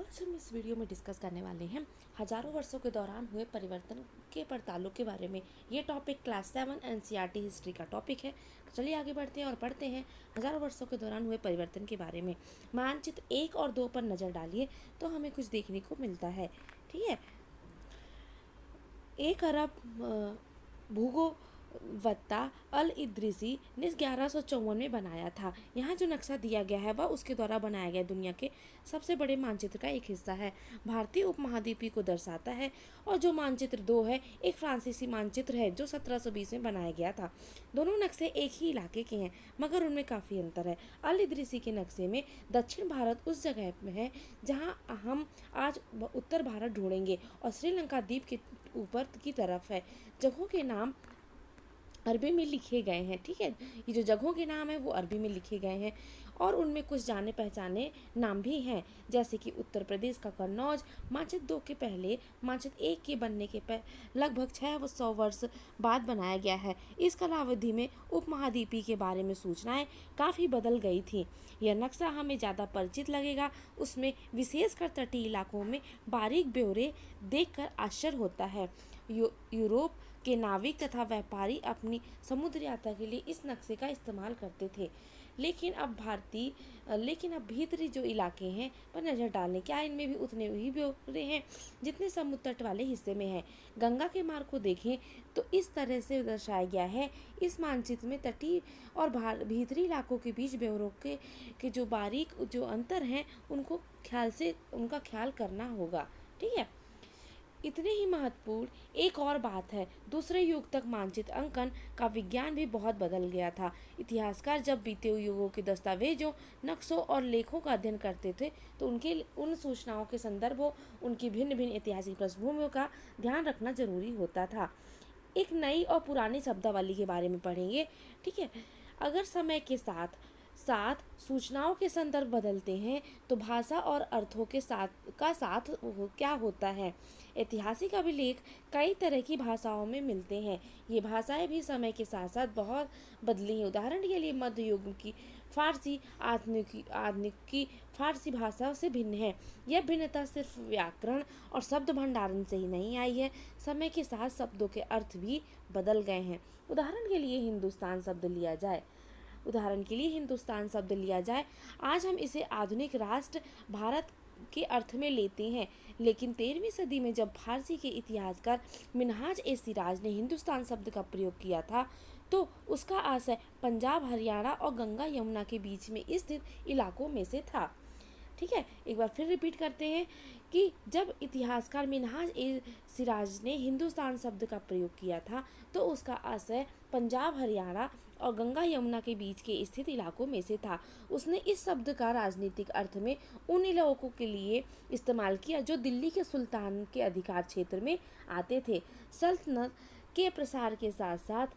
आज हम इस वीडियो में डिस्कस करने वाले हैं हजारों वर्षों के दौरान हुए परिवर्तन के पड़तालों के बारे में। ये टॉपिक क्लास 7 एनसीईआरटी हिस्ट्री का टॉपिक है। तो चलिए आगे बढ़ते हैं और पढ़ते हैं हजारों वर्षों के दौरान हुए परिवर्तन के बारे में। मानचित्र 1 और 2 पर नज़र डालिए तो हमें कुछ देखने को मिलता है। ठीक है, 1 अरब भूगो वत्ता अल इद्रिसी ने 1154 में बनाया था। यहाँ जो नक्शा दिया गया है वह उसके द्वारा बनाया गया दुनिया के सबसे बड़े मानचित्र का एक हिस्सा है। भारतीय उपमहाद्वीपीय को दर्शाता है। और जो मानचित्र 2 है एक फ्रांसीसी मानचित्र है जो 1720 में बनाया गया था। दोनों नक्शे एक ही इलाके के हैं मगर उनमें काफ़ी अंतर है। अल इद्रिसी के नक्शे में दक्षिण भारत उस जगह में है जहाँ हम आज उत्तर भारत ढूंढेंगे और श्रीलंका द्वीप के ऊपर की तरफ है। जगहों के नाम अरबी में लिखे गए हैं। ठीक है, ये जो जगहों के नाम है वो अरबी में लिखे गए हैं और उनमें कुछ जाने पहचाने नाम भी हैं, जैसे कि उत्तर प्रदेश का कन्नौज मानचित्र 2 के पहले मानचित्र 1 के बनने के लगभग 600 वर्ष बाद बनाया गया है। इस कालावधि में उपमहाद्वीपी के बारे में सूचनाएं काफ़ी बदल गई थी। यह नक्शा हमें ज़्यादा परिचित लगेगा। उसमें विशेषकर तटीय इलाकों में बारीक ब्यौरे देखकर आश्चर्य होता है। यूरोप के नाविक तथा व्यापारी अपनी समुद्र यात्रा के लिए इस नक्शे का इस्तेमाल करते थे। लेकिन अब भीतरी जो इलाके हैं पर नज़र डालें, क्या इनमें भी उतने ही ब्यौरे हैं जितने समुद्र तट वाले हिस्से में हैं। गंगा के मार्ग को देखें तो इस तरह से दर्शाया गया है। इस मानचित्र में तटीय और भीतरी इलाकों के बीच ब्यौरों के जो बारीक जो अंतर हैं उनका ख्याल करना होगा। ठीक है, इतने ही महत्वपूर्ण एक और बात है, दूसरे युग तक मानचित्र अंकन का विज्ञान भी बहुत बदल गया था। इतिहासकार जब बीते युगों के दस्तावेजों, नक्शों और लेखों का अध्ययन करते थे तो उन सूचनाओं के संदर्भों, उनकी भिन्न भिन्न ऐतिहासिक पृष्ठभूमियों का ध्यान रखना जरूरी होता था। एक नई और पुरानी शब्दावली के बारे में पढ़ेंगे। ठीक है, अगर समय के साथ साथ सूचनाओं के संदर्भ बदलते हैं तो भाषा और अर्थों के साथ क्या होता है। ऐतिहासिक अभिलेख कई तरह की भाषाओं में मिलते हैं। ये भाषाएं भी समय के साथ साथ बहुत बदली हैं। उदाहरण के लिए मध्य युग की फारसी आधुनिक की फारसी भाषा से भिन्न है। यह भिन्नता सिर्फ व्याकरण और शब्द भंडारण से ही नहीं आई है, समय के साथ शब्दों के अर्थ भी बदल गए हैं। उदाहरण के लिए हिंदुस्तान शब्द लिया जाए, आज हम इसे आधुनिक राष्ट्र भारत के अर्थ में लेते हैं। लेकिन 13वीं सदी में जब फारसी के इतिहासकार मिनहाज ए सिराज ने हिंदुस्तान शब्द का प्रयोग किया था तो उसका आशय पंजाब, हरियाणा और गंगा यमुना के बीच में स्थित इलाकों में से था। ठीक है, एक बार फिर रिपीट करते हैं कि जब इतिहासकार मिनहाज ए सिराज ने हिंदुस्तान शब्द का प्रयोग किया था तो उसका आशय पंजाब, हरियाणा और गंगा यमुना के बीच के स्थित इलाकों में से था। उसने इस शब्द का राजनीतिक अर्थ में उन इलाकों के लिए इस्तेमाल किया जो दिल्ली के सुल्तान के अधिकार क्षेत्र में आते थे। सल्तनत के प्रसार के साथ साथ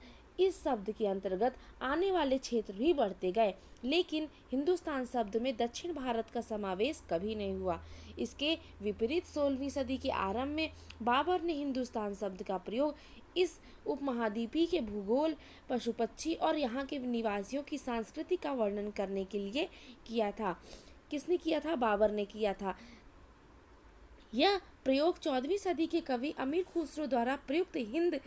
इस शब्द के अंतर्गत आने वाले क्षेत्र भी बढ़ते गए, लेकिन हिंदुस्तान शब्द में दक्षिण भारत का समावेश कभी नहीं हुआ। इसके विपरीत 16वीं सदी के आरंभ में बाबर ने हिंदुस्तान शब्द का प्रयोग इस उपमहाद्वीपीय के भूगोल, पशु पक्षी और यहाँ के निवासियों की संस्कृति का वर्णन करने के लिए किया था। किसने किया था? बाबर ने किया था। यह प्रयोग 14वीं सदी के कवि अमीर खुसरो द्वारा प्रयुक्त हिंद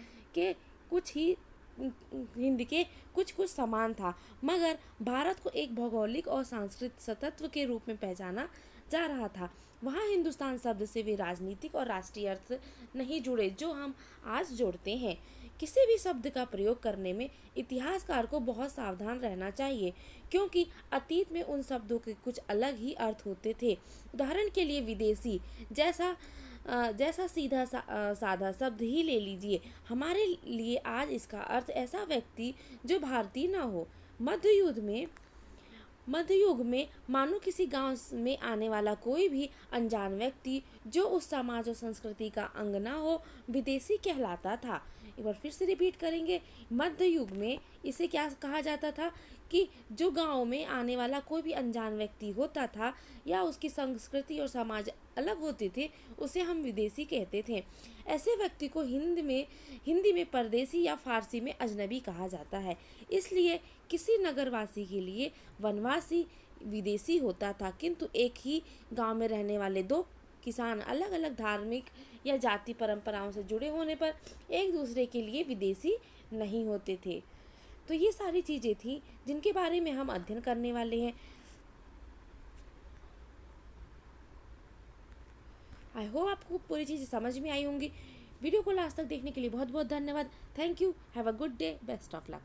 के कुछ समान था, मगर भारत को एक भौगोलिक और सांस्कृतिक सतत्व के रूप में पहचाना जा रहा था। वहाँ हिंदुस्तान शब्द से वे राजनीतिक और राष्ट्रीय अर्थ नहीं जुड़े जो हम आज जोड़ते हैं। किसी भी शब्द का प्रयोग करने में इतिहासकार को बहुत सावधान रहना चाहिए, क्योंकि अतीत में उन शब्दों के कुछ अलग ही अर्थ होते थे। उदाहरण के लिए विदेशी जैसा साधा शब्द ही ले लीजिए, हमारे लिए आज इसका अर्थ ऐसा व्यक्ति जो भारतीय न हो। मध्य युग में मानो किसी गांव में आने वाला कोई भी अनजान व्यक्ति जो उस समाज और संस्कृति का अंग न हो विदेशी कहलाता था। एक बार फिर से रिपीट करेंगे, मध्य युग में इसे क्या कहा जाता था कि जो गांव में आने वाला कोई भी अनजान व्यक्ति होता था या उसकी संस्कृति और समाज अलग होते थे उसे हम विदेशी कहते थे। ऐसे व्यक्ति को हिंदी में परदेसी या फारसी में अजनबी कहा जाता है। इसलिए किसी नगरवासी के लिए वनवासी विदेशी होता था, किंतु एक ही गांव में रहने वाले दो किसान अलग अलग धार्मिक या जाति परंपराओं से जुड़े होने पर एक दूसरे के लिए विदेशी नहीं होते थे। तो ये सारी चीज़ें थी जिनके बारे में हम अध्ययन करने वाले हैं। आई होप आपको पूरी चीज़ें समझ में आई होंगी। वीडियो को लास्ट तक देखने के लिए बहुत बहुत धन्यवाद। Thank you. Have a good day. Best of luck.